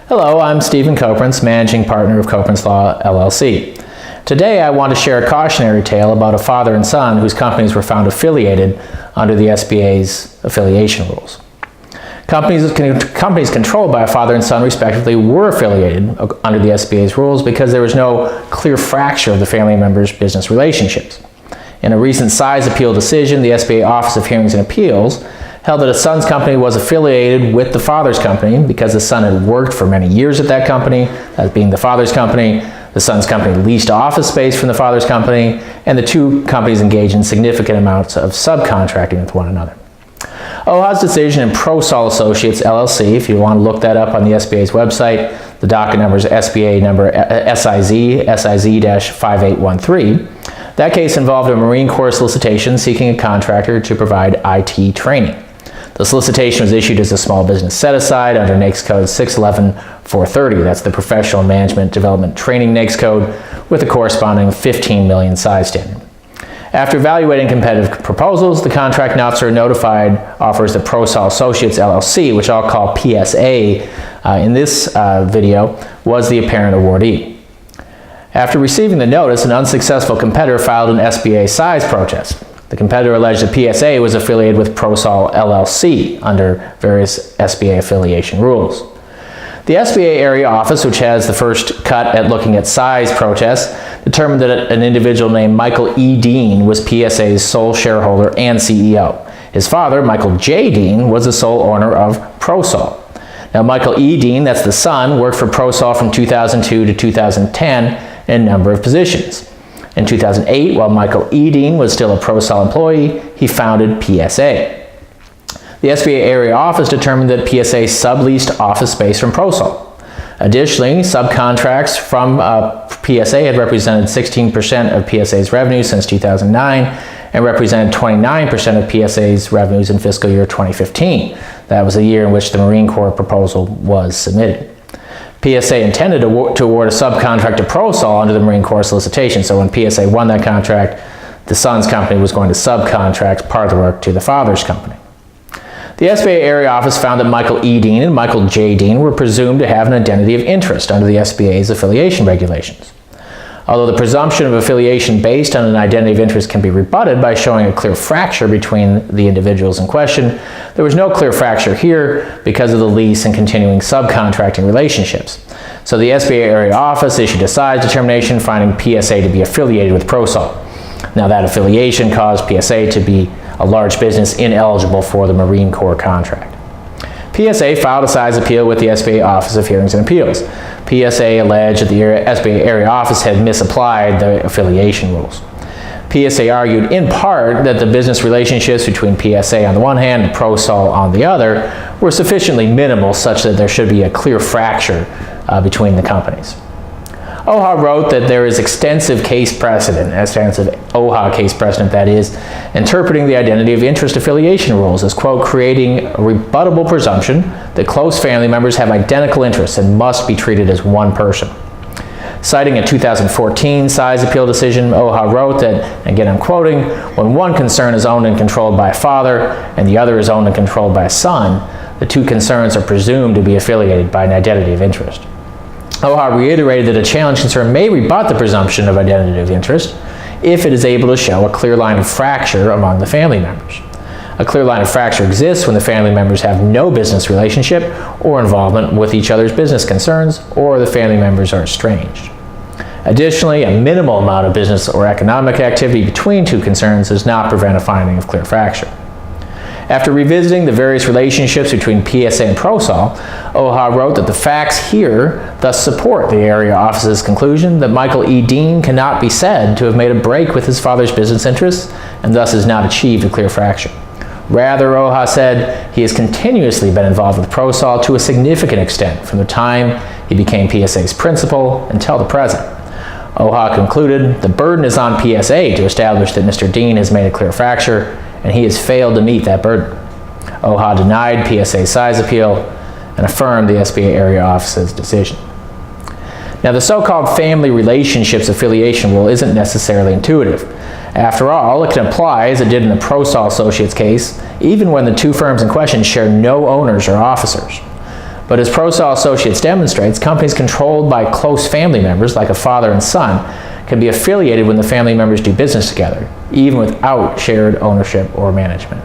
Hello, I'm Stephen Koprince, Managing Partner of Koprince Law, LLC. Today I want to share a cautionary tale about a father and son whose companies were found affiliated under the SBA's affiliation rules. Companies controlled by a father and son respectively were affiliated under the SBA's rules because there was no clear fracture of the family members' business relationships. In a recent size appeal decision, the SBA Office of Hearings and Appeals held that a son's company was affiliated with the father's company because the son had worked for many years at that company, that being the father's company. The son's company leased office space from the father's company, and the two companies engaged in significant amounts of subcontracting with one another. OHA's decision in ProSol Associates, LLC, if you want to look that up on the SBA's website, the docket number is SBA number SIZ-5813. That case involved a Marine Corps solicitation seeking a contractor to provide IT training. The solicitation was issued as a small business set-aside under NAICS Code 611-430. That's the Professional Management Development Training NAICS Code with a corresponding 15 million size standard. After evaluating competitive proposals, the contracting officer notified offers that ProSol Associates LLC, which I'll call PSA in this video, was the apparent awardee. After receiving the notice, an unsuccessful competitor filed an SBA size protest. The competitor alleged that PSA was affiliated with ProSol LLC under various SBA affiliation rules. The SBA area office, which has the first cut at looking at size protests, determined that an individual named Michael E. Dean was PSA's sole shareholder and CEO. His father, Michael J. Dean, was the sole owner of ProSol. Now, Michael E. Dean, that's the son, worked for ProSol from 2002 to 2010 in a number of positions. In 2008, while Michael E. Dean was still a ProSol employee, he founded PSA. The SBA area office determined that PSA subleased office space from ProSol. Additionally, subcontracts from PSA had represented 16% of PSA's revenue since 2009 and represented 29% of PSA's revenues in fiscal year 2015. That was the year in which the Marine Corps proposal was submitted. PSA intended to award a subcontract to ProSol under the Marine Corps solicitation, so when PSA won that contract, the son's company was going to subcontract part of the work to the father's company. The SBA area office found that Michael E. Dean and Michael J. Dean were presumed to have an identity of interest under the SBA's affiliation regulations. Although the presumption of affiliation based on an identity of interest can be rebutted by showing a clear fracture between the individuals in question, there was no clear fracture here because of the lease and continuing subcontracting relationships. So the SBA area office issued a size determination finding PSA to be affiliated with ProSol. Now that affiliation caused PSA to be a large business ineligible for the Marine Corps contract. PSA filed a size appeal with the SBA Office of Hearings and Appeals. PSA alleged that the SBA area office had misapplied the affiliation rules. PSA argued in part that the business relationships between PSA on the one hand and ProSol on the other were sufficiently minimal such that there should be a clear fracture between the companies. OHA wrote that there is extensive case precedent, OHA case precedent that is, interpreting the identity of interest affiliation rules as, quote, creating a rebuttable presumption that close family members have identical interests and must be treated as one person. Citing a 2014 size appeal decision, OHA wrote that, again I'm quoting, when one concern is owned and controlled by a father and the other is owned and controlled by a son, the two concerns are presumed to be affiliated by an identity of interest. OHA reiterated that a challenge concern may rebut the presumption of identity of interest if it is able to show a clear line of fracture among the family members. A clear line of fracture exists when the family members have no business relationship or involvement with each other's business concerns, or the family members are estranged. Additionally, a minimal amount of business or economic activity between two concerns does not prevent a finding of clear fracture. After revisiting the various relationships between PSA and ProSol, OHA wrote that the facts here thus support the area office's conclusion that Michael E. Dean cannot be said to have made a break with his father's business interests and thus has not achieved a clear fracture. Rather, OHA said he has continuously been involved with ProSol to a significant extent from the time he became PSA's principal until the present. OHA concluded the burden is on PSA to establish that Mr. Dean has made a clear fracture, and he has failed to meet that burden. OHA denied PSA's size appeal and affirmed the SBA area office's decision. Now, the so-called family relationships affiliation rule isn't necessarily intuitive. After all, it can apply, as it did in the ProSol Associates case, even when the two firms in question share no owners or officers. But as ProSol Associates demonstrates, companies controlled by close family members, like a father and son, can be affiliated when the family members do business together, even without shared ownership or management.